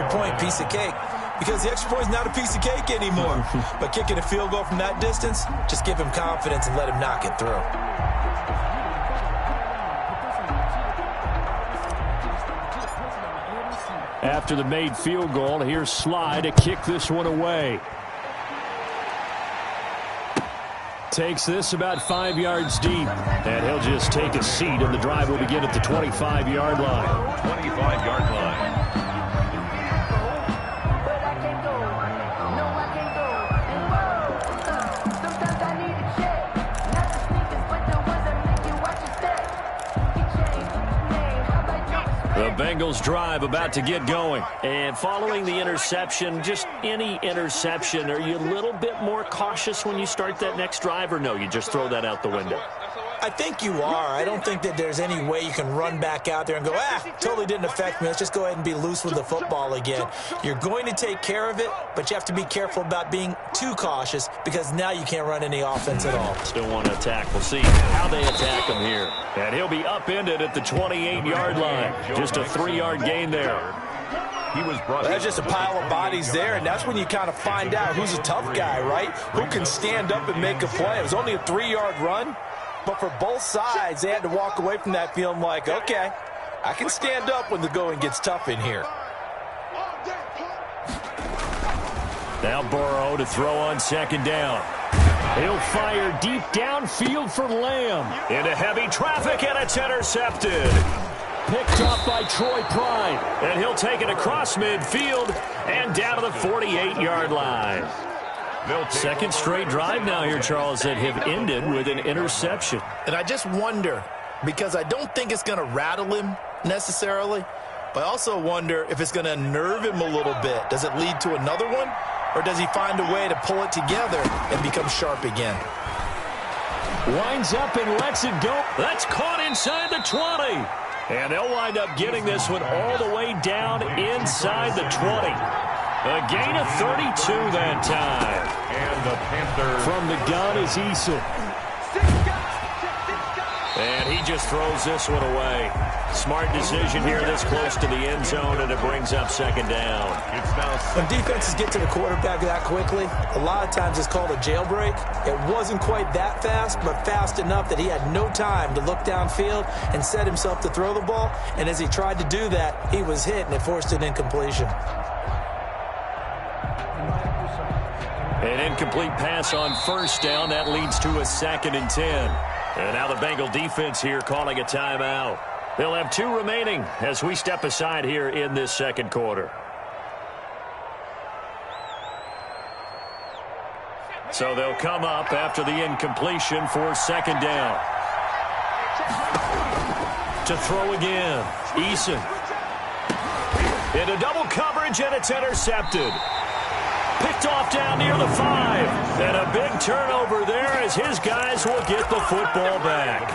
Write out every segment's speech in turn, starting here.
extra point, piece of cake. Because the extra point is not a piece of cake anymore. But kicking a field goal from that distance, just give him confidence and let him knock it through. After the made field goal, here's Sly to kick this one away. Takes this about 5 yards deep. And he'll just take a seat, and the drive will begin at the 25-yard line. 25-yard line. The Bengals drive about to get going. And following the interception, just any interception, are you a little bit more cautious when you start that next drive, or no, you just throw that out the window? I think you are. I don't think that there's any way you can run back out there and go, totally didn't affect me. Let's just go ahead and be loose with the football again. You're going to take care of it, but you have to be careful about being too cautious because now you can't run any offense at all. Still want to attack. We'll see how they attack him here. And he'll be upended at the 28-yard line. Just a 3-yard gain there. There's just a pile of bodies there, and that's when you kind of find out who's a tough guy, right? Who can stand up and make a play. It was only a 3-yard run. But for both sides, they had to walk away from that feeling like, okay, I can stand up when the going gets tough in here. Now Burrow to throw on second down. He'll fire deep downfield for Lamb. Into heavy traffic, and it's intercepted. Picked off by Troy Pride. And he'll take it across midfield and down to the 48-yard line. Second straight drive now here, Charles, that have ended with an interception. And I just wonder, because I don't think it's going to rattle him necessarily, but I also wonder if it's going to unnerve him a little bit. Does it lead to another one, or does he find a way to pull it together and become sharp again? Winds up and lets it go. That's caught inside the 20. And they'll wind up getting this one all the way down inside the 20. A gain of 32 that time. And the Panthers. From the gun is Eason. And he just throws this one away. Smart decision here this close to the end zone, and it brings up second down. When defenses get to the quarterback that quickly, a lot of times it's called a jailbreak. It wasn't quite that fast, but fast enough that he had no time to look downfield and set himself to throw the ball. And as he tried to do that, he was hit, and it forced an incompletion. An incomplete pass on first down. That leads to a 2nd and 10. And now the Bengal defense here calling a timeout. They'll have 2 remaining as we step aside here in this second quarter. So they'll come up after the incompletion for second down. To throw again. Eason. Into double coverage, and it's intercepted. Picked off down near the 5. And a big turnover there as his guys will get the football back.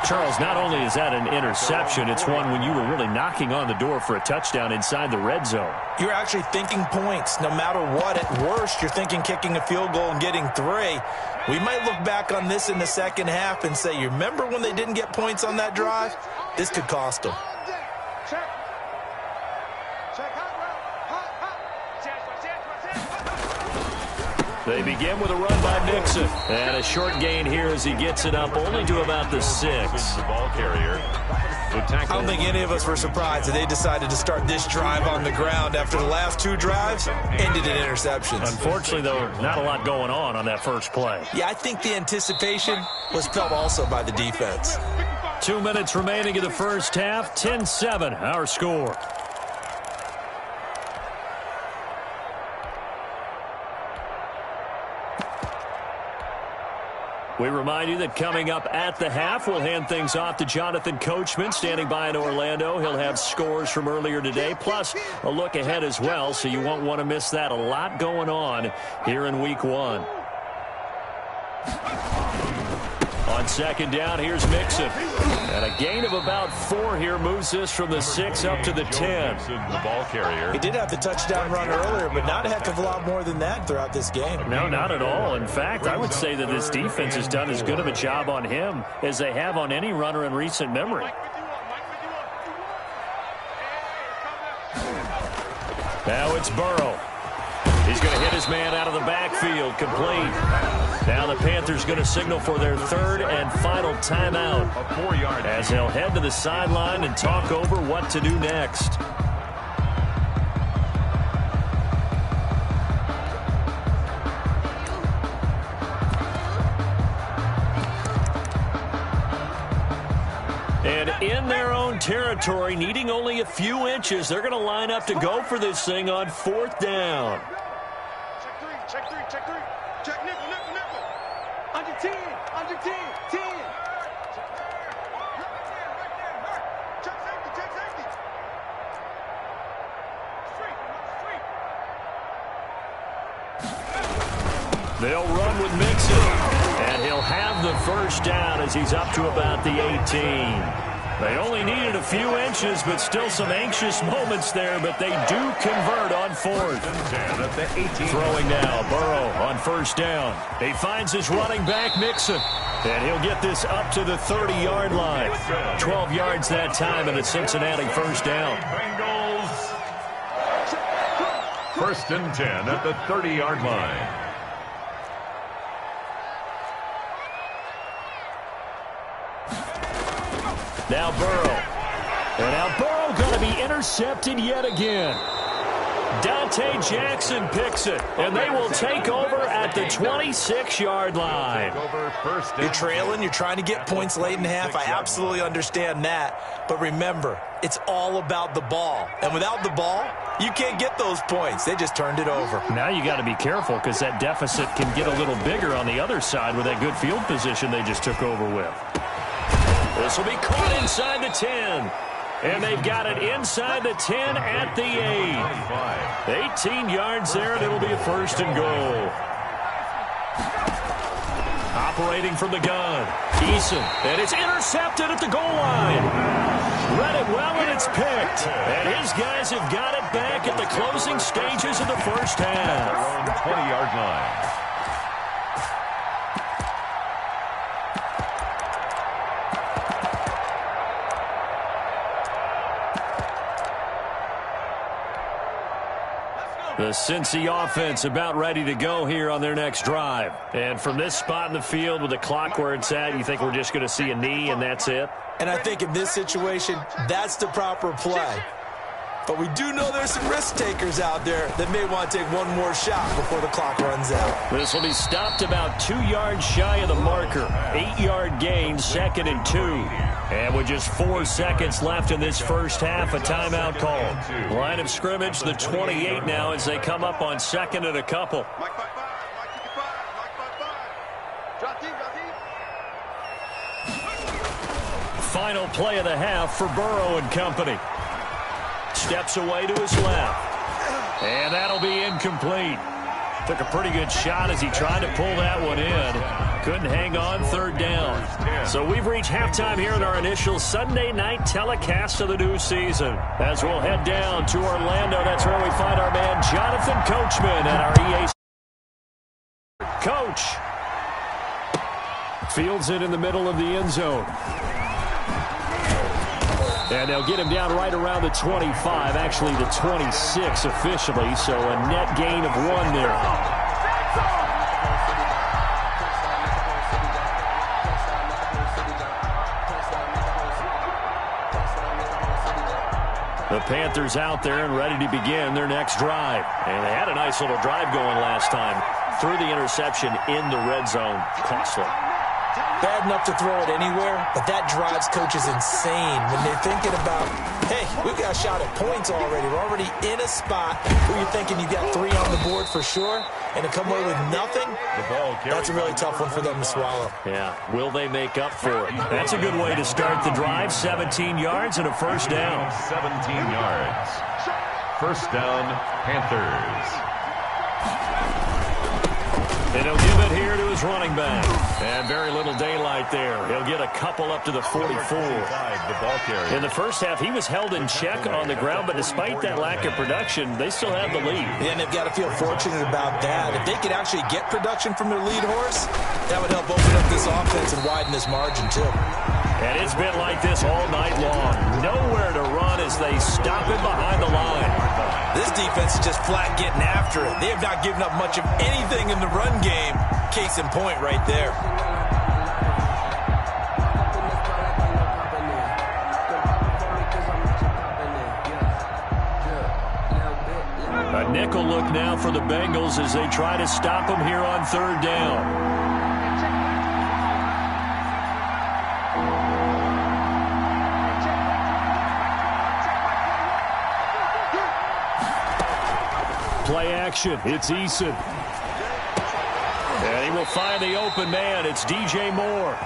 Charles, not only is that an interception, it's one when you were really knocking on the door for a touchdown inside the red zone. You're actually thinking points no matter what. At worst, you're thinking kicking a field goal and getting 3. We might look back on this in the second half and say, you remember when they didn't get points on that drive? This could cost them. They begin with a run by Mixon. And a short gain here as he gets it up only to about the 6. The ball carrier. I don't think any of us were surprised that they decided to start this drive on the ground after the last 2 drives ended in interceptions. Unfortunately, though, not a lot going on that first play. Yeah, I think the anticipation was felt also by the defense. 2 minutes remaining in the first half. 10-7, our score. We remind you that coming up at the half, we'll hand things off to Jonathan Coachman, standing by in Orlando. He'll have scores from earlier today, plus a look ahead as well, so you won't want to miss that. A lot going on here in Week 1. On second down, here's Mixon. And a gain of about 4 here moves this from the 6 up to the 10. The ball carrier. He did have the touchdown run earlier, but not a heck of a lot more than that throughout this game. No, not at all. In fact, I would say that this defense has done as good of a job on him as they have on any runner in recent memory. Now it's Burrow. He's going to hit his man out of the backfield, complete. Now the Panthers going to signal for their third and final timeout as they'll head to the sideline and talk over what to do next. And in their own territory, needing only a few inches, they're going to line up to go for this thing on fourth down. Check three, check three, check three. Check nickel, nickel, nickel. Under 10, under 10, 10. Check safety, check safety. Street, street. They'll run with Mixon. And he'll have the first down as he's up to about the 18. They only needed a few inches, but still some anxious moments there, but they do convert on fourth. Throwing now, Burrow on first down. He finds his running back, Mixon. And he'll get this up to the 30-yard line. 12 yards that time, and a Cincinnati first down. Bengals. First and 10 at the 30-yard line. Now Burrow. And now Burrow going to be intercepted yet again. Dante Jackson picks it, and they will take over at the 26-yard line. You're trailing, you're trying to get points late in half. I absolutely understand that. But remember, it's all about the ball. And without the ball, you can't get those points. They just turned it over. Now you got to be careful because that deficit can get a little bigger on the other side with that good field position they just took over with. This will be caught inside the 10. And they've got it inside the 10 at the 8. 18 yards there, and it'll be a first and goal. Operating from the gun, Eason, and it's intercepted at the goal line. Read it well, and it's picked. And his guys have got it back at the closing stages of the first half. 20-yard line. The Cincy offense about ready to go here on their next drive. And from this spot in the field with the clock where it's at, you think we're just going to see a knee and that's it? And I think in this situation, that's the proper play. But we do know there's some risk takers out there that may want to take one more shot before the clock runs out. This will be stopped about 2 yards shy of the marker. 8-yard gain, 2nd and 2. And with just 4 seconds left in this first half, a timeout call. Line of scrimmage, the 28 now as they come up on 2nd and a couple. Mike 5-5, Mike 55, Mike 5-5. Drop deep, drop deep. Final play of the half for Burrow and company. Steps away to his left. And that'll be incomplete. Took a pretty good shot as he tried to pull that one in. Couldn't hang on, 3rd down. So we've reached halftime here in our initial Sunday night telecast of the new season. As we'll head down to Orlando, that's where we find our man Jonathan Coachman at our EA. Coach fields it in the middle of the end zone. And they'll get him down right around the 25, actually the 26 officially, so a net gain of 1 there. The Panthers out there and ready to begin their next drive. And they had a nice little drive going last time. Threw the interception in the red zone. Costly. Bad enough to throw it anywhere, but that drives coaches insane when they're thinking about, hey, we've got a shot at points already. We're already in a spot where you're thinking you've got 3 on the board for sure, and to come away with nothing, that's a really tough one for them to swallow. Yeah, will they make up for it? That's a good way to start the drive. 17 yards and a first down. 17 yards. First down, Panthers. And he'll give it here to his running back. And very little daylight there. He'll get a couple up to the 44. In the first half, he was held in check on the ground, but despite that lack of production, they still have the lead. Yeah, and they've got to feel fortunate about that. If they could actually get production from their lead horse, that would help open up this offense and widen this margin, too. And it's been like this all night long. Nowhere to run as they stop him behind the line. This defense is just flat getting after it. They have not given up much of anything in the run game. Case in point right there. A nickel look now for the Bengals as they try to stop them here on third down. Play action. It's Eason. And he will find the open man. It's DJ Moore.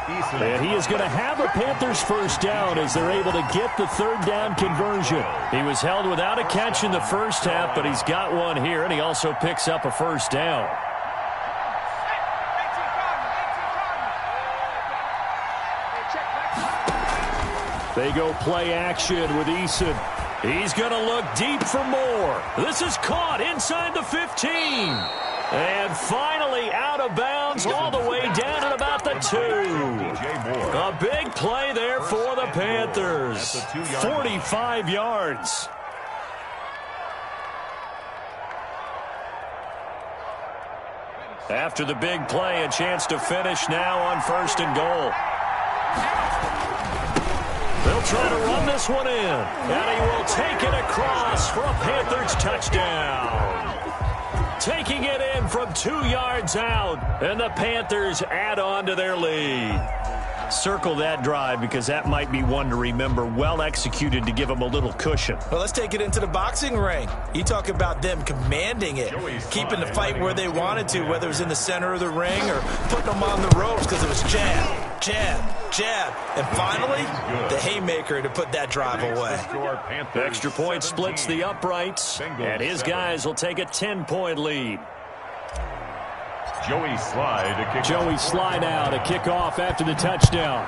And he is going to have a Panthers first down as they're able to get the third down conversion. He was held without a catch in the first half, but he's got one here, and he also picks up a first down. They go play action with Eason. He's going to look deep for Moore. This is caught inside the 15. And finally out of bounds all the way down at about the 2. A big play there for the Panthers. 45 yards. After the big play, a chance to finish now on 1st and goal. They'll try to run this one in, and he will take it across for a Panthers touchdown. Taking it in from 2 yards out, and the Panthers add on to their lead. Circle that drive because that might be one to remember. Well executed to give them a little cushion. Well, let's take it into the boxing ring. You talk about them commanding it, keeping the fight where they wanted to, whether it was in the center of the ring or putting them on the ropes because it was jab, jab, jab. And finally, the haymaker to put that drive away. The extra point splits the uprights, and his guys will take a 10-point lead. Joey Slide out to kick off after the touchdown.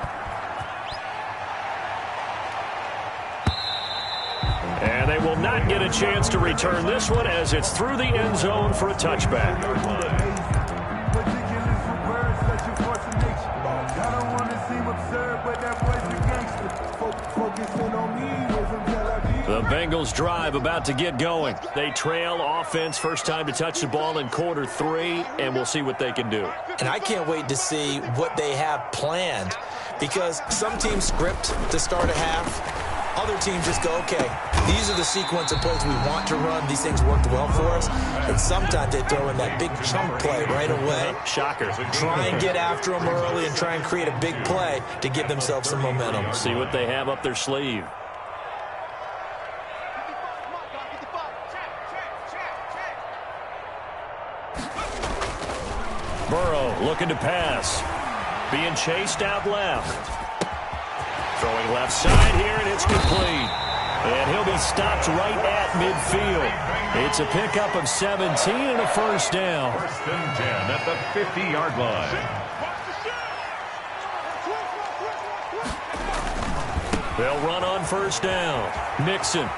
And they will not get a chance to return this one as it's through the end zone for a touchback. The Bengals drive about to get going. They trail offense, first time to touch the ball in quarter 3, and we'll see what they can do. And I can't wait to see what they have planned because some teams script to start a half. Other teams just go, okay, these are the sequence of plays we want to run. These things worked well for us. And sometimes they throw in that big chunk play right away. Shocker. Try and get after them early and try and create a big play to give themselves some momentum. See what they have up their sleeve. Burrow looking to pass. Being chased out left. Throwing left side here, and it's complete. And he'll be stopped right at midfield. It's a pickup of 17 and a first down. 1st and 10 at the 50-yard line. They'll run on first down. Mixon.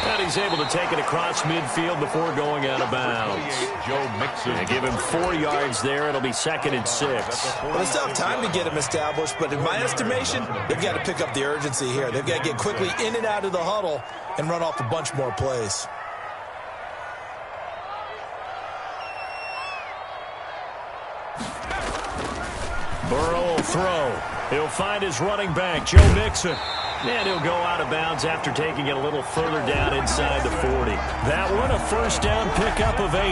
And he's able to take it across midfield before going out of bounds. Joe Mixon. They give him 4 yards there. It'll be 2nd and 6. Well, they still have time to get him established, but in my estimation, they've got to pick up the urgency here. They've got to get quickly in and out of the huddle and run off a bunch more plays. Burrow will throw. He'll find his running back, Joe Mixon. And he'll go out of bounds after taking it a little further down inside the 40. That one, a first down pickup of 8.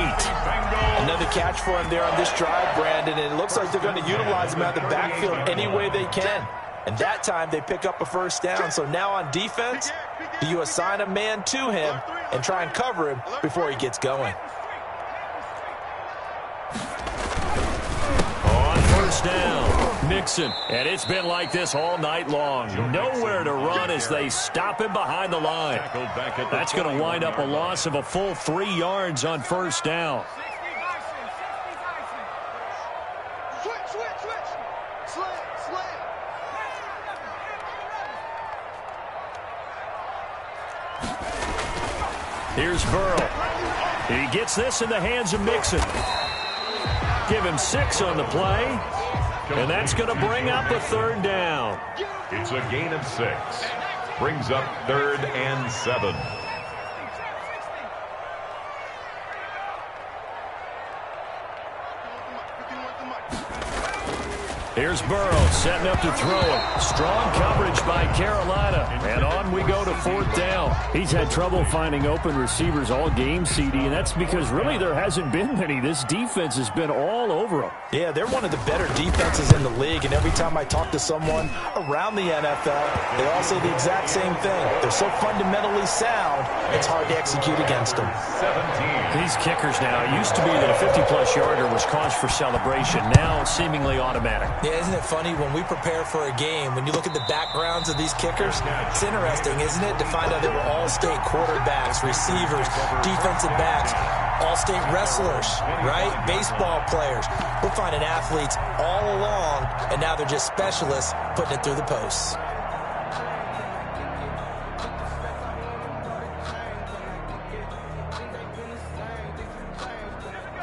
Another catch for him there on this drive, Brandon, and it looks like they're going to utilize him out of the backfield any way they can. And that time they pick up a first down. So now on defense, do you assign a man to him and try and cover him before he gets going? On first down. Mixon, and it's been like this all night long. Nowhere to run as they stop him behind the line. That's going to wind up a loss of a full 3 yards on first down. Here's Burrow. He gets this in the hands of Mixon. Give him 6 on the play. And that's going to bring up a third down. It's a gain of 6. Brings up 3rd and 7. Here's Burrow setting up to throw it. Strong coverage by Carolina. And on we go to 4th down. He's had trouble finding open receivers all game, CD, and that's because really there hasn't been many. This defense has been all over them. Yeah, they're one of the better defenses in the league, and every time I talk to someone around the NFL, they all say the exact same thing. They're so fundamentally sound, it's hard to execute against them. 17. These kickers now, it used to be that a 50-plus yarder was cause for celebration. Now it's seemingly automatic. Yeah, isn't it funny when we prepare for a game, when you look at the backgrounds of these kickers, it's interesting, isn't it, to find out they were all-state quarterbacks, receivers, defensive backs, all-state wrestlers, right? Baseball players. We're finding athletes all along, and now they're just specialists putting it through the posts.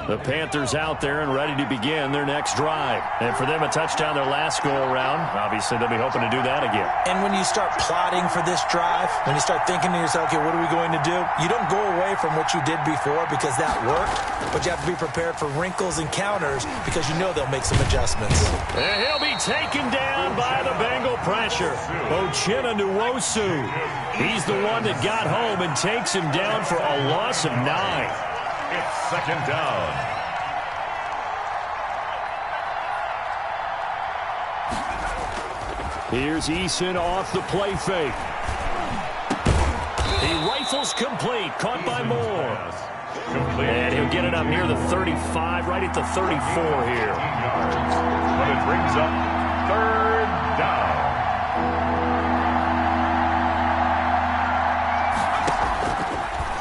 The Panthers out there and ready to begin their next drive. And for them, a touchdown their last go-around. Obviously, they'll be hoping to do that again. And when you start plotting for this drive, when you start thinking to yourself, okay, what are we going to do? You don't go away from what you did before because that worked, but you have to be prepared for wrinkles and counters because you know they'll make some adjustments. And he'll be taken down by the Bengal pressure. Uchenna Nwosu. He's the one that got home and takes him down for a loss of 9. It's 2nd down. Here's Eason off the play fake. He rifles complete, caught by Moore. And he'll get it up near the 35, right at the 34 here. But it brings up 3rd down.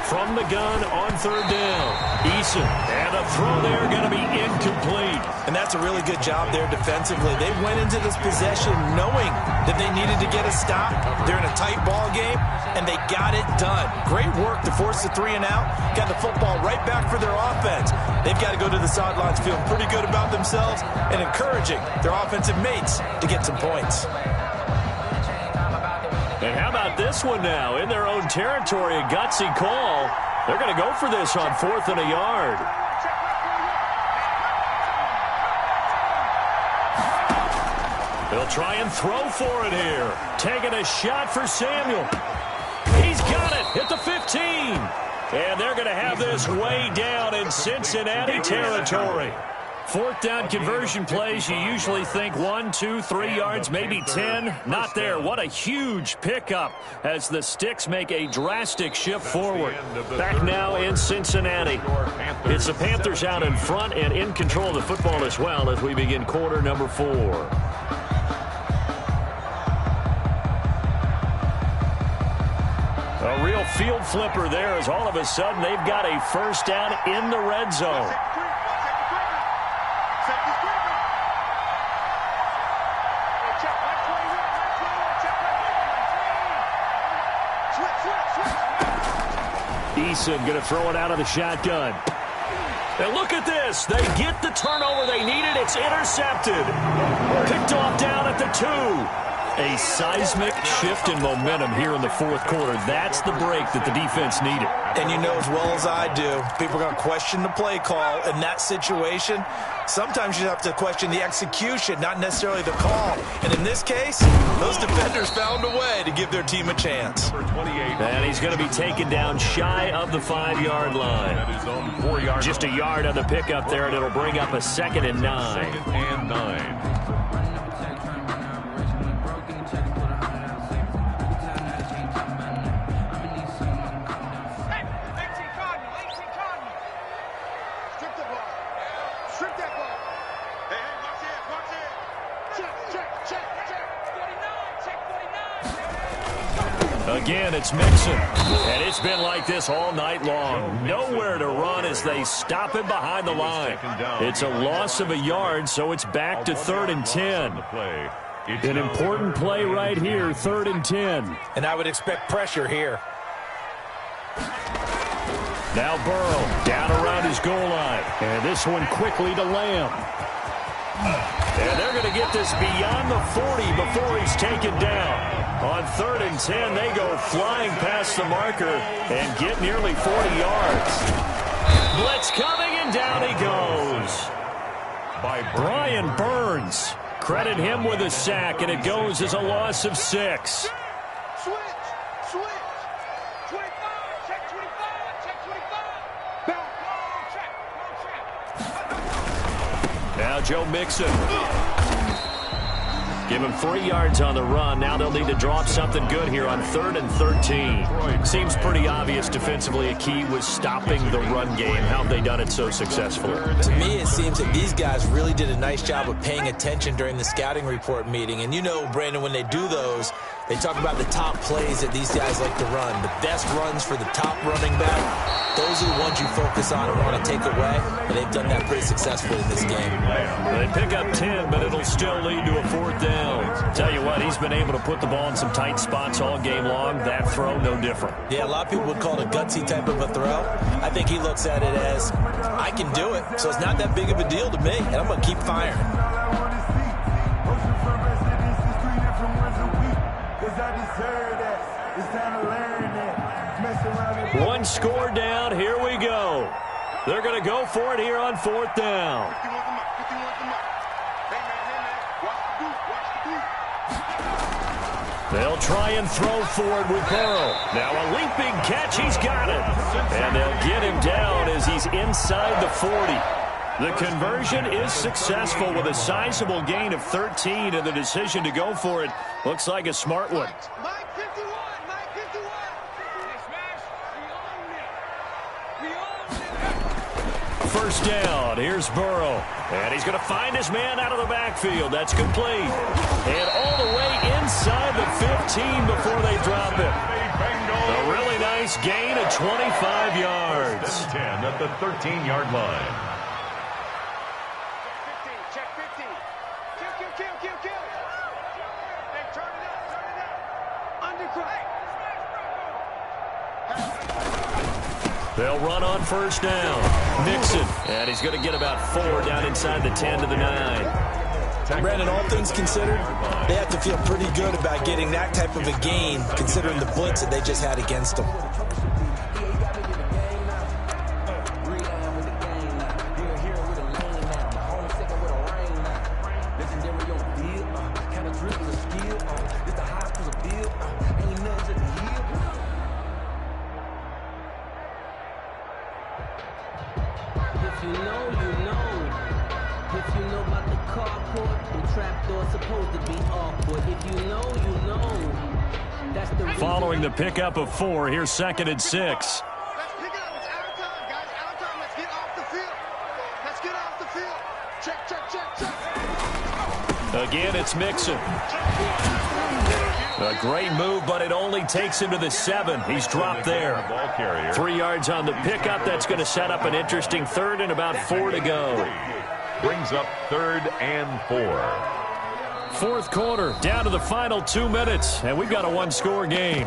From the gun on 3rd down. Eason, and the throw there going to be incomplete. And that's a really good job there defensively. They went into this possession knowing that they needed to get a stop. They're in a tight ball game, and they got it done. Great work to force the 3 and out. Got the football right back for their offense. They've got to go to the sidelines feeling pretty good about themselves and encouraging their offensive mates to get some points. And how about this one now? In their own territory, a gutsy call. They're going to go for this on 4th and a yard. They'll try and throw for it here. Taking a shot for Samuel. He's got it at the 15. And they're going to have this way down in Cincinnati territory. 4th down conversion plays, you usually think 1, 2, 3 yards, maybe 10. Not there. What a huge pickup as the Sticks make a drastic shift forward. Back now in Cincinnati. It's the Panthers out in front and in control of the football as well as we begin quarter number 4. A real field flipper there as all of a sudden they've got a 1st down in the red zone. Eason going to throw it out of the shotgun. And look at this. They get the turnover they needed. It's intercepted. Picked off down at the 2. A seismic shift in momentum here in the 4th quarter. That's the break that the defense needed. And you know as well as I do, people are going to question the play call in that situation. Sometimes you have to question the execution, not necessarily the call. And in this case, those defenders found a way to give their team a chance. And he's going to be taken down shy of the 5-yard line. Just a yard on the pickup there, and it'll bring up a 2nd and 9. 2nd and 9. Again, it's Mixon. And it's been like this all night long. Nowhere to run as they stop him behind the line. It's a loss of a yard, so it's back to 3rd and 10. An important play right here, 3rd and 10. And I would expect pressure here. Now Burrow down around his goal line. And this one quickly to Lamb. And they're going to get this beyond the 40 before he's taken down. On 3rd and 10, they go flying past the marker and get nearly 40 yards. Blitz coming, and down he goes. By Brian Burns. Credit him with a sack, and it goes as a loss of 6. Switch. 25. Check 25. Check 25. Back. Check. Now Joe Mixon. Give him 3 yards on the run. Now they'll need to drop something good here on 3rd and 13. Seems pretty obvious defensively a key was stopping the run game. How have they done it so successfully? To me, it seems that these guys really did a nice job of paying attention during the scouting report meeting. And you know, Brandon, when they do those, they talk about the top plays that these guys like to run. The best runs for the top running back. Those are the ones you focus on and want to take away. And they've done that pretty successfully in this game. They pick up 10, but it'll still lead to a 4th down. Tell you what, he's been able to put the ball in some tight spots all game long. That throw, no different. Yeah, a lot of people would call it a gutsy type of a throw. I think he looks at it as, I can do it, so it's not that big of a deal to me, and I'm going to keep firing. One score down, here we go. They're going to go for it here on 4th down. They'll try and throw forward with Burrow. Now a leaping catch, he's got it. And they'll get him down as he's inside the 40. The conversion is successful with a sizable gain of 13, and the decision to go for it looks like a smart one. Mike 51. Mike 51. First down, here's Burrow. And he's going to find his man out of the backfield. That's complete. And all the way inside the 15 before they drop it. A really nice gain of 25 yards. 10 at the 13-yard line. Check 15. Kill. Hey, turn it up. Undercut. They'll run on first down. Mixon. And he's going to get about 4 down inside the 10 to the 9. Brandon, all things considered, they have to feel pretty good about getting that type of a gain, considering the blitz that they just had against them. Following the pickup of 4, here's 2nd and 6. Let's pick it up. It's out of time, guys. Out of time. Let's get off the field. Let's get off the field. Check. Again, it's Mixon. A great move, but it only takes him to the 7. He's dropped there. 3 yards on the pickup. That's going to set up an interesting 3rd and about 4 to go. Brings up 3rd and 4. 4th quarter, down to the final 2 minutes, and we've got a 1-score game.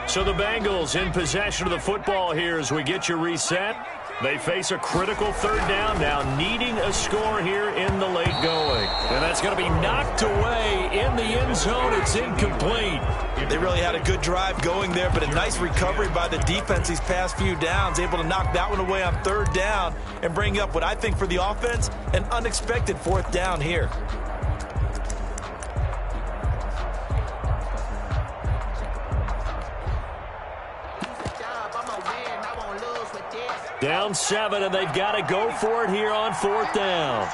So the Bengals in possession of the football here as we get you reset. They face a critical 3rd down now, needing a score here in the late going. And that's going to be knocked away in the end zone. It's incomplete. They really had a good drive going there, but a nice recovery by the defense these past few downs, able to knock that one away on 3rd down and bring up what I think for the offense, an unexpected 4th down here. Down 7, and they've got to go for it here on 4th down.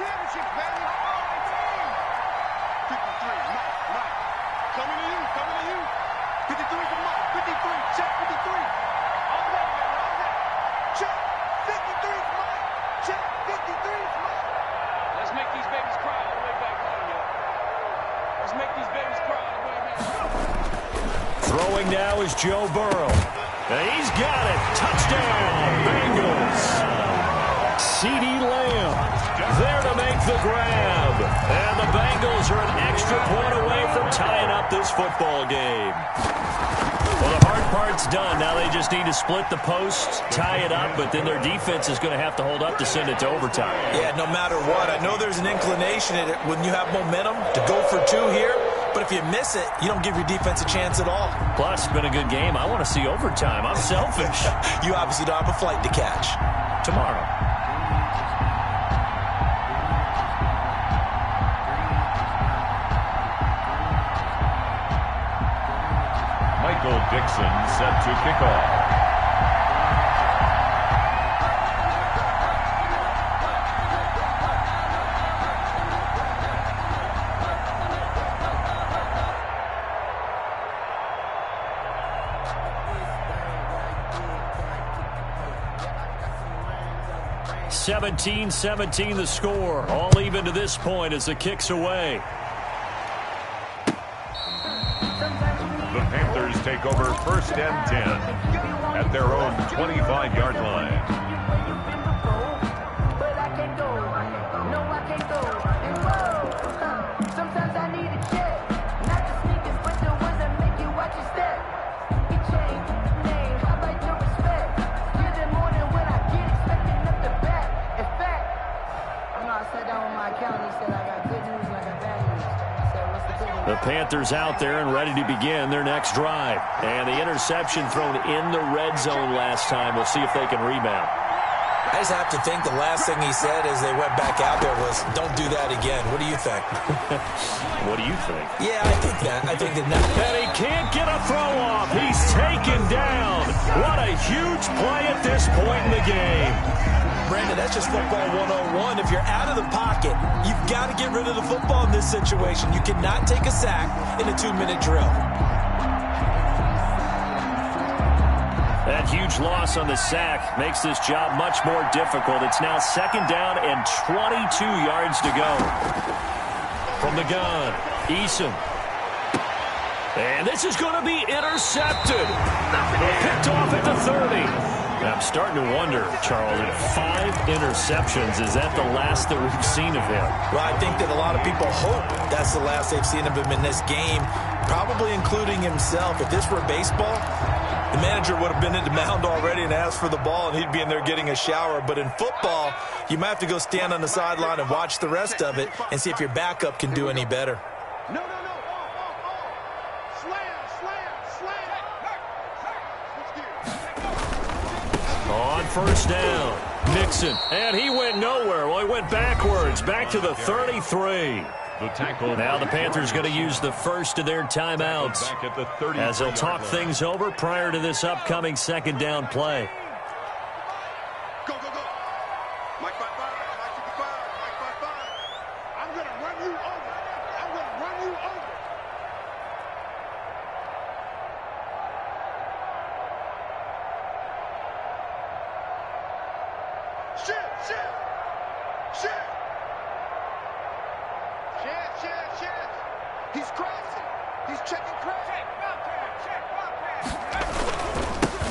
Throwing now is Joe Burrow. And he's got it. Touchdown, Bengals. CeeDee Lamb there to make the grab. And the Bengals are an extra point away from tying up this football game. Well, the hard part's done. Now they just need to split the posts, tie it up, but then their defense is going to have to hold up to send it to overtime. Yeah, no matter what. I know there's an inclination in it when you have momentum to go for 2 here. But if you miss it, you don't give your defense a chance at all. Plus, it's been a good game. I want to see overtime. I'm selfish. You obviously don't have a flight to catch. Tomorrow. Michael Dixon set to kick off. (17-17) the score. All even to this point as the kick's away. The Panthers take over 1st and 10 at their own 25-yard line. The Panthers out there and ready to begin their next drive. And the interception thrown in the red zone last time. We'll see if they can rebound. I just have to think the last thing he said as they went back out there was, don't do that again. What do you think? What do you think? Yeah, I think that. I think that now. And he can't get a throw off. He's taken down. What a huge play at this point in the game. Brandon, that's just football 101. If you're out of the pocket, you've got to get rid of the football in this situation. You cannot take a sack in a 2-minute drill. That huge loss on the sack makes this job much more difficult. It's now 2nd down and 22 yards to go. From the gun, Eason. And this is going to be intercepted. Picked off at the 30. I'm starting to wonder, Charles, at 5 interceptions, is that the last that we've seen of him? Well, I think that a lot of people hope that's the last they've seen of him in this game, probably including himself. If this were baseball, the manager would have been at the mound already and asked for the ball, and he'd be in there getting a shower. But in football, you might have to go stand on the sideline and watch the rest of it and see if your backup can do any better. No. On 1st down, Nixon, and he went nowhere. Well, he went backwards, back to the 33. The tackle. Now the Panthers going to use the first of their timeouts as they'll talk things over prior to this upcoming 2nd down play. Go. Mike 55, Mike 55, Mike 55. I'm going to run you over. Shit. He's crashing. He's checking crash.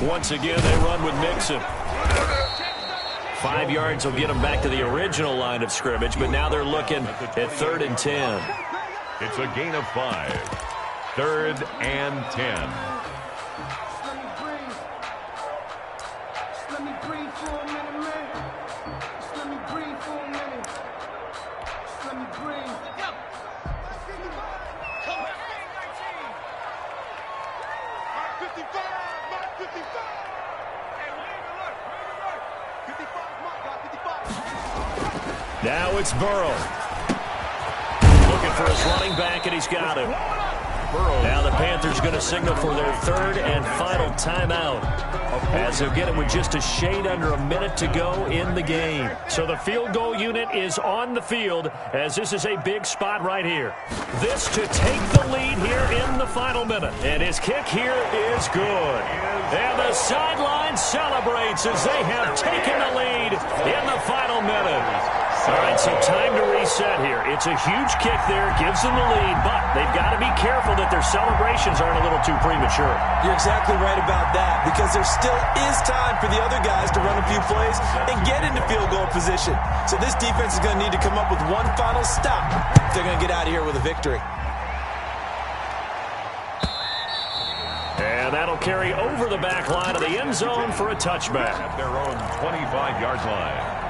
Once again, they run with Nixon. 5 yards will get them back to the original line of scrimmage, but now they're looking at 3rd and 10. It's a gain of 5. 3rd and 10. Now it's Burrow. Looking for his running back, and he's got him. Now the Panthers going to signal for their 3rd and final timeout, as they'll get it with just a shade under a minute to go in the game. So the field goal unit is on the field, as this is a big spot right here. This to take the lead here in the final minute. And his kick here is good. And the sideline celebrates as they have taken the lead in the final minute. All right, so time to reset here. It's a huge kick there, gives them the lead, but they've got to be careful that their celebrations aren't a little too premature. You're exactly right about that, because there still is time for the other guys to run a few plays and get into field goal position. So this defense is going to need to come up with one final stop if they're going to get out of here with a victory. And that'll carry over the back line of the end zone for a touchback. At their own 25-yard line.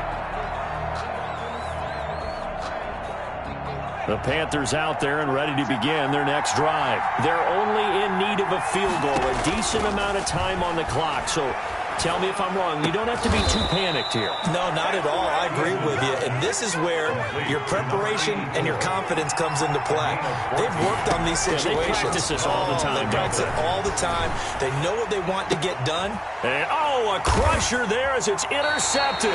The Panthers out there and ready to begin their next drive. They're only in need of a field goal, a decent amount of time on the clock. So tell me if I'm wrong. You don't have to be too panicked here. No, not at all. I agree with you. And this is where your preparation and your confidence comes into play. They've worked on these situations. They practice this all the time. They practice it all the time. They know what they want to get done. And, a crusher there as it's intercepted.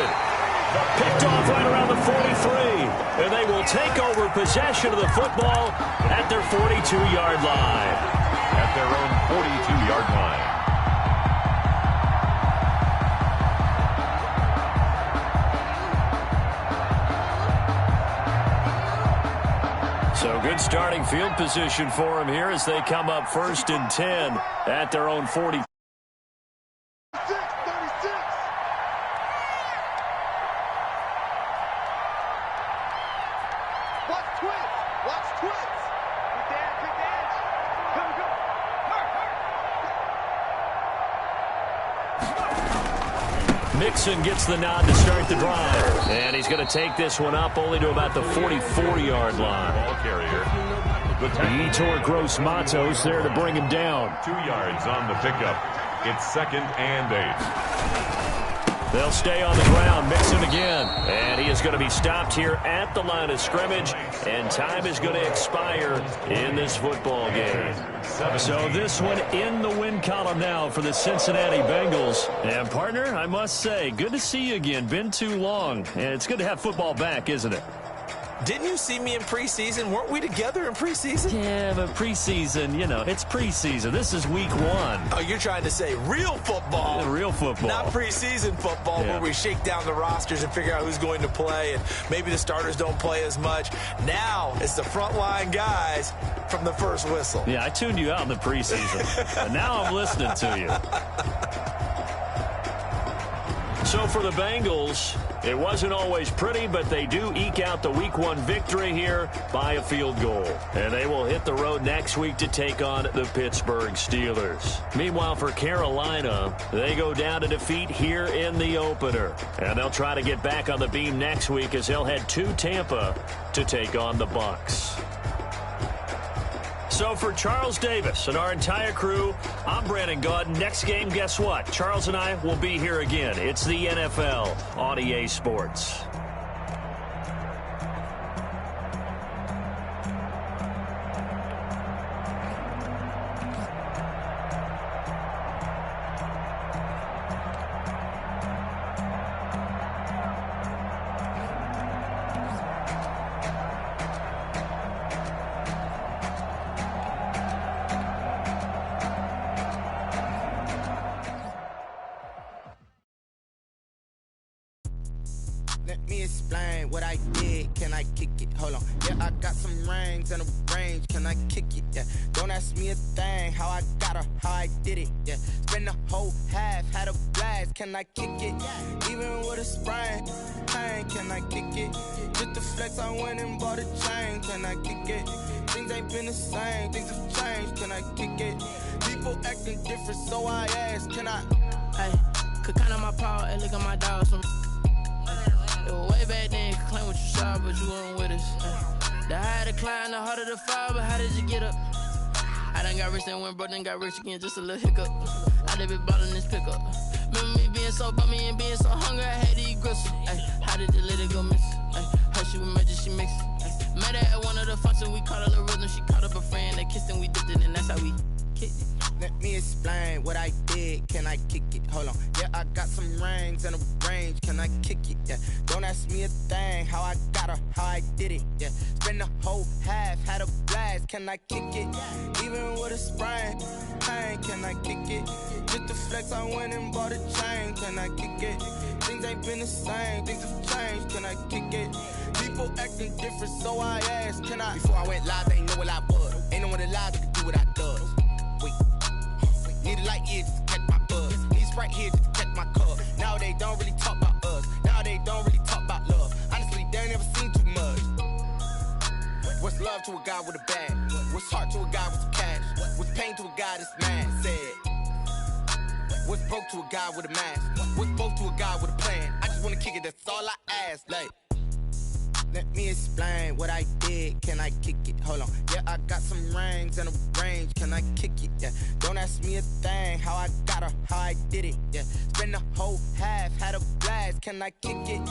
Picked off right around the 43. And they will take over possession of the football at their 42-yard line. At their own 42-yard line. So good starting field position for them here as they come up 1st and 10 at their own 40. Mixon gets the nod to start the drive. And he's going to take this one up only to about the 44-yard line. Ball carrier. Yetur Gross-Matos there to bring him down. 2 yards on the pickup. It's 2nd and 8. They'll stay on the ground. Mixon again. And he is going to be stopped here at the line of scrimmage. And time is going to expire in this football game. So this one in the win column now for the Cincinnati Bengals. And partner, I must say, good to see you again. Been too long. And it's good to have football back, isn't it? Didn't you see me in preseason? Weren't we together in preseason? Yeah, but preseason, it's preseason. This is week 1. Oh, you're trying to say real football. Yeah, real football. Not preseason football where we shake down the rosters and figure out who's going to play, and maybe the starters don't play as much. Now it's the frontline guys from the first whistle. Yeah, I tuned you out in the preseason, and now I'm listening to you. So for the Bengals, it wasn't always pretty, but they do eke out the Week 1 victory here by a field goal. And they will hit the road next week to take on the Pittsburgh Steelers. Meanwhile, for Carolina, they go down to defeat here in the opener. And they'll try to get back on the beam next week as they'll head to Tampa to take on the Bucs. So for Charles Davis and our entire crew, I'm Brandon Gaudin. Next game, guess what? Charles and I will be here again. It's the NFL on EA Sports. Let me explain what I did. Can I kick it? Hold on. Yeah, I got some rings and a range. Can I kick it? Yeah. Don't ask me a thing. How I got her, how I did it. Yeah. Spend the whole half, had a blast. Can I kick it? Even with a sprain. Pain, can I kick it? Just the flex, I went and bought a chain. Can I kick it? Things ain't been the same. Things have changed. Can I kick it? People acting different, so I ask. Can I? Hey, could count on my power and look at my dogs from. Way back then, you could claim what you saw, but you weren't with us. The higher the climb, the harder the fall, but how did you get up? I done got rich and went broke, then got rich again, just a little hiccup. I done been ballin' this pickup. Remember me being so bummy and being so hungry, I had to eat gristle. How did you let it go miss? How she was magic, she mixed it. Met her at one of the functions, we caught a little rhythm, she caught up a friend, they kissed and we dipped it, and that's how we kicked it. Let me explain what I did. Can I kick it? Hold on. Yeah, I got some rings and a range. Can I kick it? Yeah. Don't ask me a thing. How I got her, how I did it. Yeah. Spend the whole half, had a blast. Can I kick it? Even with a sprain. Pain, can I kick it? Just the flex, I went and bought a chain. Can I kick it? Things ain't been the same. Things have changed. Can I kick it? People acting different, so I asked. Can I? Before I went live, they ain't know what I was. Ain't no one alive that could do what I does. Wait. Need a light here just to catch my buzz. Need Sprite here just to catch my cup. Now they don't really talk about us. Now they don't really talk about love. Honestly, they ain't never seen too much. What's love to a guy with a bag? What's heart to a guy with some cash? What's pain to a guy that's mad? Said. What's broke to a guy with a mask? What's both to a guy with a plan? I just wanna kick it, that's all I ask. Like. Let me explain what I did. Can I kick it? Hold on. Yeah, I got some rings and a range. Can I kick it? Yeah. Don't ask me a thing. How I got her, how I did it. Yeah. Spend the whole half, had a blast. Can I kick it?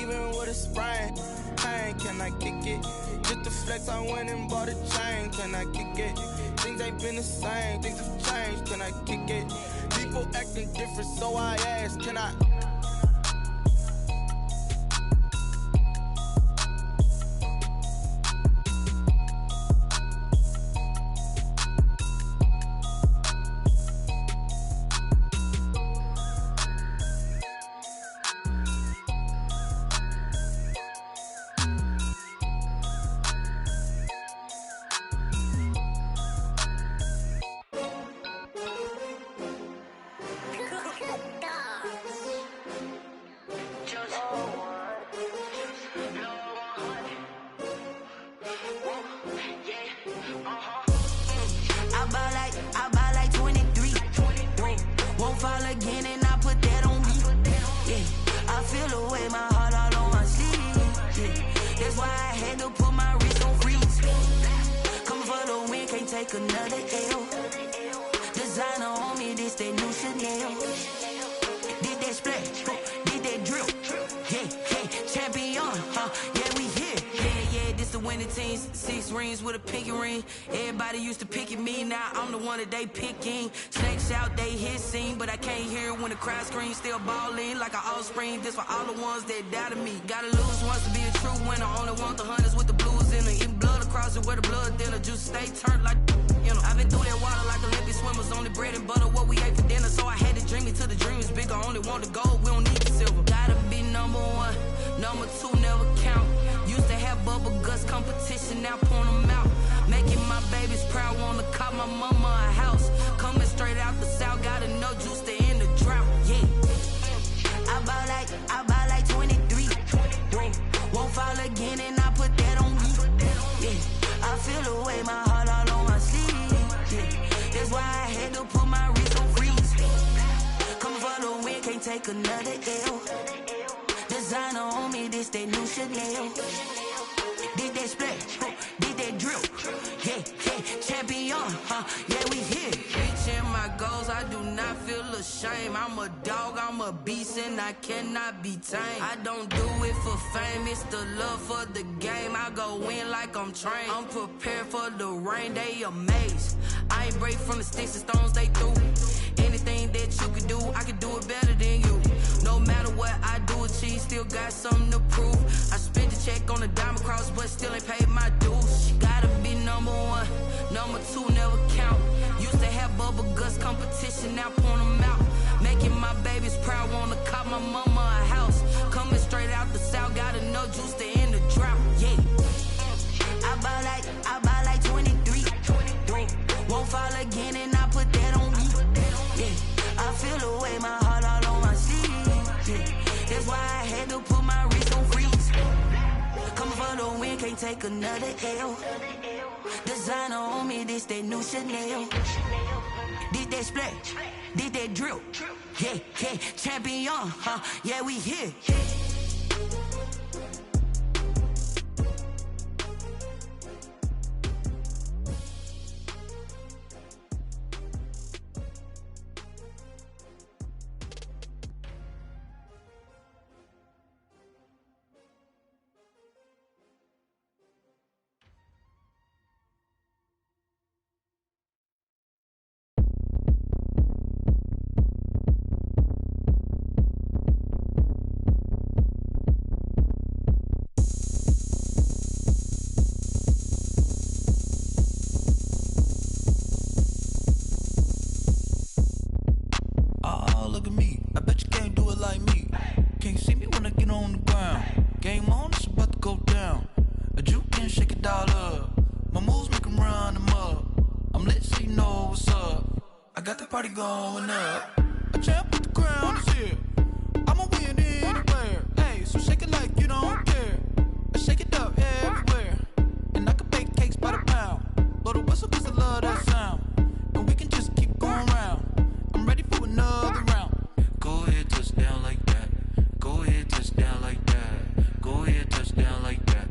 Even with a sprain, pain. Can I kick it? Just to flex, I went and bought a chain. Can I kick it? Things ain't been the same. Things have changed. Can I kick it? People acting different, so I asked. Can I? They picking snakes out, they hissing, but I can't hear when the crowd screams. Still balling like an offspring. This for all the ones that doubted me. Gotta lose once to be a true winner. Only want the hunters with the blues in it. Eating blood across it where the blood thinner. Juice stay turned like you know. I've been through that water like Olympic swimmers. Only bread and butter what we ate for dinner. So I had to dream it till the dream is bigger. Only want the gold, we don't need the silver. Gotta be number one, number two never count. Used to have bubble guts competition, now point them out. Making my babies proud, wanna call my mama a house. Coming straight out the south, gotta know juice to end the drought, yeah. I bought like 23. Won't fall again and I put that on me, yeah. I feel the way, my heart all on my sleeve, yeah. That's why I had to put my wrist on freeze. Coming for the win, can't take another L. Designer on me, this that new Chanel. Did that splash, did that drill, yeah, champion, yeah, we here. Reaching my goals, I do not feel ashamed. I'm a dog, I'm a beast, and I cannot be tamed. I don't do it for fame, it's the love for the game. I go in like I'm trained. I'm prepared for the rain, they amazed. I ain't break from the sticks and stones they threw. Anything that you can do, I can do it better than you. No matter what I do, achieve, still got something to prove. I spent the check on the diamond cross, but still ain't paid my dues. Gotta be number one, number two never count. Used to have bubble guts competition, now point them out. Making my babies proud, wanna call my mama a house. Coming straight out the south, gotta know juice to end the drought, yeah. I bought like 23. Won't fall again and I put that on me, yeah. I feel the way, my heart all on my sleeve, yeah. That's why I had to put my wrist on freeze. Coming for the win, can't take another L. Designer on me, this that new Chanel. Did that splash, did that drill, yeah, champion, yeah, we here. Party going up. A champ with the crown is here. I'ma win anywhere. Hey, so shake it like you don't care. I shake it up everywhere. And I can bake cakes by the pound. Blow the whistle cause I love that sound. And we can just keep going round. I'm ready for another round. Go ahead, touch down like that. Go ahead, touch down like that. Go ahead, touch down like that.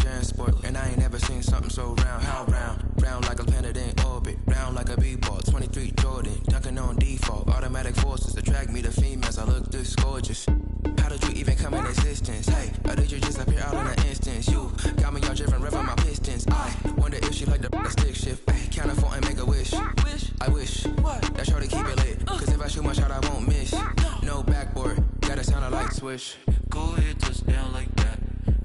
transport, and I ain't never seen something so round. How round? Round like a planet in orbit, round like a b-ball. 23 Jordan, dunking on default. Automatic forces attract me to females. I look this gorgeous. How did you even come in existence? Hey, or did you just appear out in an instance? You got me all driven, revving my pistons. I wonder if she like the stick shift. Hey, count a 4 and make a wish. I wish that shorty keep it lit. Cause if I shoot my shot, I won't miss. No backboard, gotta sound a light switch. Go ahead, touch down like that.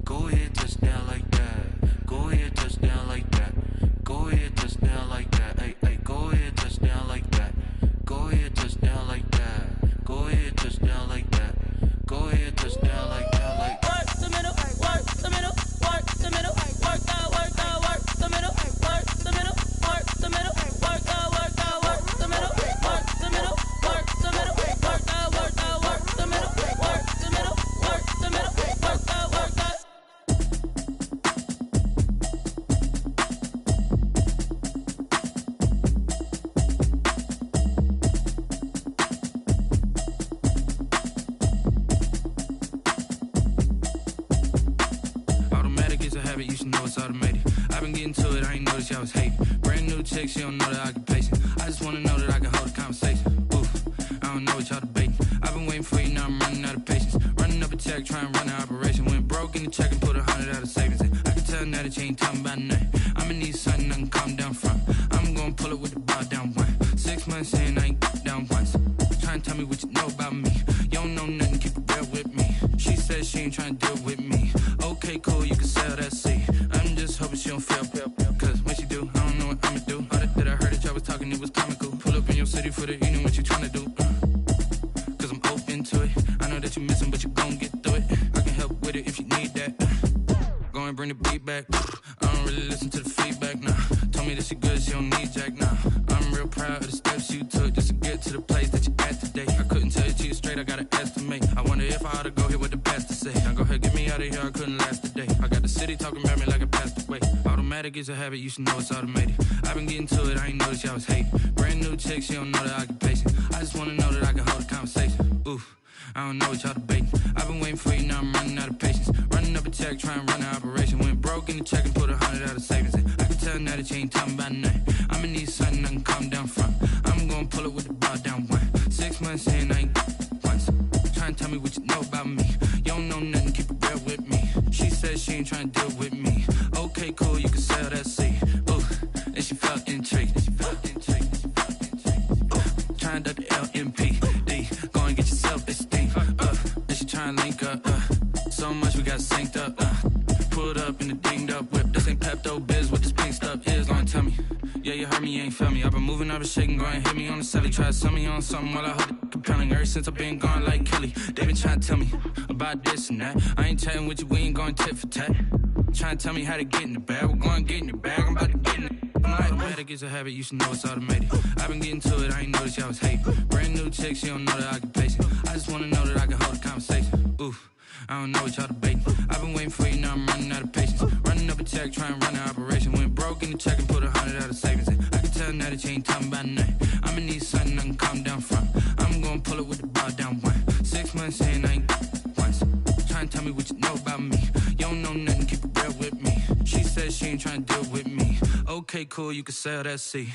Go ahead, touch down like that. Go ahead, touch down like that. Go ahead, touch down like that. Hey, hey, go ahead, touch down like that. Go ahead, touch down like that. Go ahead, touch down like that. Go ahead, touch down like that. Like work the middle, work the middle, work the middle, work that, work that, work the middle, work the middle, work the middle, work that, work that, work the middle, work the middle, work the middle, work that, work that, work the middle, work the middle, work the middle, work that, work that. You should know it's automated. I've been getting to it, I ain't noticed y'all was hating. Brand new chick, she don't know the occupation. I just wanna know that I can hold a conversation. Oof, I don't know what y'all debating. I've been waiting for you, now I'm running out of patience. Running up a check, trying to run an operation. Went broke in the check and put 100 out of savings in. I can tell now that you ain't talking about nothing. I'ma need something I can calm down from. I'm gonna pull it with the bar down one. 6 months in, I ain't down once. Trying to tell me what you know about me. You don't know nothing, keep it real with me. She said she ain't trying to deal with me. Okay, cool, you can sell that seat. I'm just hoping she don't fail. Cause when she do, I don't know what I'ma do. All that I heard that y'all was talking, it was comical. Pull up in your city for the evening, what you tryna do? Cause I'm open to it. I know that you missing, but you gon' get through it. I can help with it if you need that. Go and bring the beat back. I don't really listen to the feedback, nah. Told me that she good, she don't need jack, nah. I'm real proud of the steps you took just to get to the place that you at today. I couldn't tell it to you straight, I gotta estimate. I wonder if I ought to go here with the pastor say. Now go ahead, get me out of here, I couldn't last a day. I got the city talking about me like I passed away. Automatic is a habit, you should know it's automated. I've been getting to it, I ain't noticed y'all was hating. Brand new chick, she don't know the occupation. I just wanna know that I can hold a conversation. Oof, I don't know what y'all debating. I've been waiting for you, now I'm running out of patience. Running up a check, trying to run an operation. Went broke in the check and put 100 out of savings in. I can tell now that you ain't talking about nothing. I'ma need something I can calm down from. I'm gonna pull it with the bar down one. 6 months in, I ain't once. Trying to tell me what you know about me. You don't know nothing, keep it real with me. She said she ain't trying to deal with me. Okay, cool, you can sell that seat. Ooh, and she felt intrigued. Trying to duck the LMPD. Go and get your self-esteem. And she trying to link up. So much we got synced up. Pulled up in the dinged up whip. This ain't Pepto-Biz, what this pink stuff is. Gonna tell me. Yeah, you heard me, you ain't felt me. I've been moving, I've been shaking, go and hit me on the celly. Try to sell me on something while I hold it compelling. Ever since I've been gone like Kelly, they been trying to tell me about this and that. I ain't chatting with you, we ain't going tit for tat. Trying to tell me how to get in the bag. We're going to get in the bag, I'm about to get in it. I'm like, automatic is a habit, you should know it's automated. I've been getting to it, I ain't noticed y'all was hating. Brand new chick, she don't know the occupation. I just wanna know that I can hold a conversation. Oof, I don't know what y'all debating. I've been waiting for you, now I'm running out of patience. Running up a check, trying to run an operation. Went broke in the check and put 100 out of savings in. I can tell now that you ain't talking about nothing. I'ma need something I can calm down from. I'm gonna pull it with the bar down one. 6 months in, I ain't once. Trying to tell me what you know about me. You don't know nothing, keep it real with me. She said she ain't trying to deal with me. Okay, cool, you can sell that seat.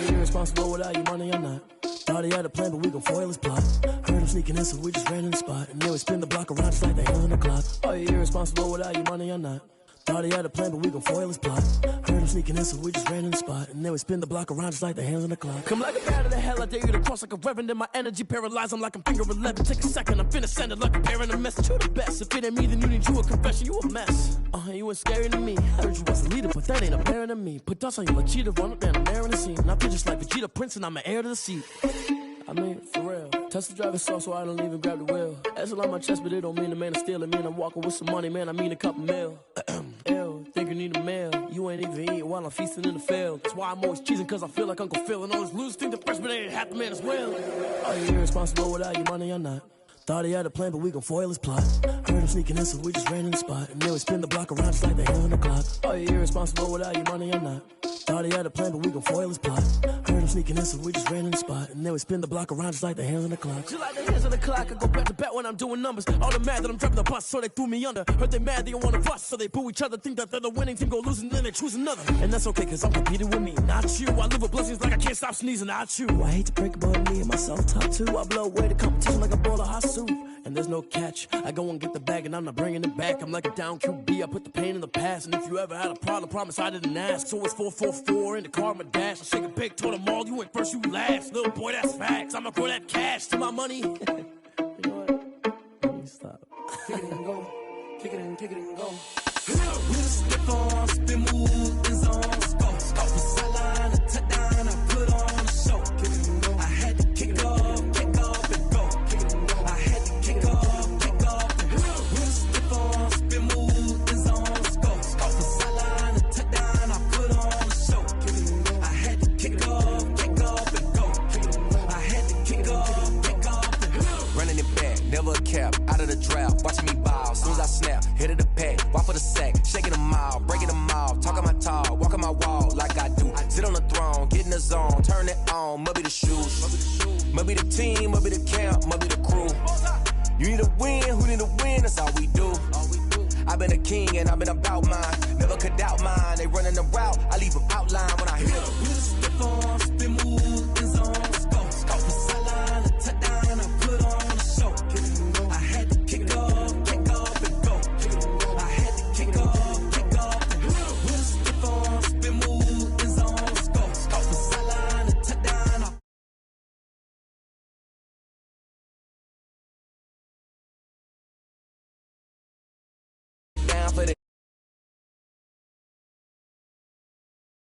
Irresponsible without your money or not. Thought he had a plan, but we gon' foil his plot. Heard him sneaking in, so we just ran in the spot. And then we spin the block around just like the hands on the clock. Are you irresponsible without your money or not? Thought he had a plan, but we gon' foil his plot. Heard him sneaking in, so we just ran in the spot. And then we spin the block around just like the hands on the clock. Come like a bat of the hell, I dare you to cross like a reverend. And my energy paralyzed, I'm like I'm finger 11. Take a second, I'm finna send it like a parent a message. You the best, if it ain't me, then you need you a confession. You a mess, you ain't scary to me. Heard you was a leader, but that ain't apparent to me. Put dust on you like cheetah, run up, man, I'm airing the scene. And I feel just like Vegeta Prince, and I'm an heir to the seat. I mean, for real. Tesla driver soft, so I don't even grab the wheel. That's on my chest, but it don't mean the man is stealing. Mean I'm walking with some money, man, I mean a couple mil. Ew, think you need a meal. You ain't even eating while I'm feasting in the field. That's why I'm always cheesing, cause I feel like Uncle Phil. And all those losers think the freshman ain't half the man as well. Are you irresponsible without your money or not? Thought he had a plan, but we gon' foil his plot. Heard him sneaking in, so we just ran in the spot. And then we spin the block around just like the hell on the clock. Are you irresponsible without your money or not? Thought he had a plan, but we gon' foil his plot. Heard him sneaking in, so we just ran in the spot. And then we spin the block around just like the hands on the clock. Just like the hands on the clock, I go back to back when I'm doing numbers. All the mad that I'm dropping the bus, so they threw me under. Heard they mad, they don't wanna bust, so they boo each other. Think that they're the winning team, go losing, then they choose another. And that's okay, cause I'm competing with me, not you. I live with blessings like I can't stop sneezing, not you. I hate to break about me and my self-talk too. I blow away the competition like a bowl of hot soup. And there's no catch. I go and get the bag and I'm not bringing it back. I'm like a down QB, I put the pain in the past. And if you ever had a problem, promise I didn't ask. So it's 444 in the car, my dash. I shake a big, told them all, you ain't first, you last. Little boy, that's facts. I'ma throw that cash to my money. You know what? Let me stop. Kick it and go. Kick it and go. We just step on, spin, move, in zone, go. Off the sideline, a touchdown, I put on a show. Kick it and go. I had to kick off and go. Kick it and go. I had to kick off and go. We just step on, spin, move, in zone, go. Off the sideline, a touchdown, I put on a show. Kick it and go. I had to kick off and go. Kick it and go. I had to kick off and go. Running it back, never a cap, out of the draft. Watching me ball, soon as I snap, hit of the pack, walk for the sack, shaking them all, breaking them off, talking my talk, walking my wall like I do. Sit on the throne, get in the zone, turn it on, must be the shoes, must be the team, must be the camp, must be the crew. You need a win, who need a win, that's all we do. I've been a king and I've been about mine, never could doubt mine. They running the route, I leave them outline when I hit them. We just step on, spin,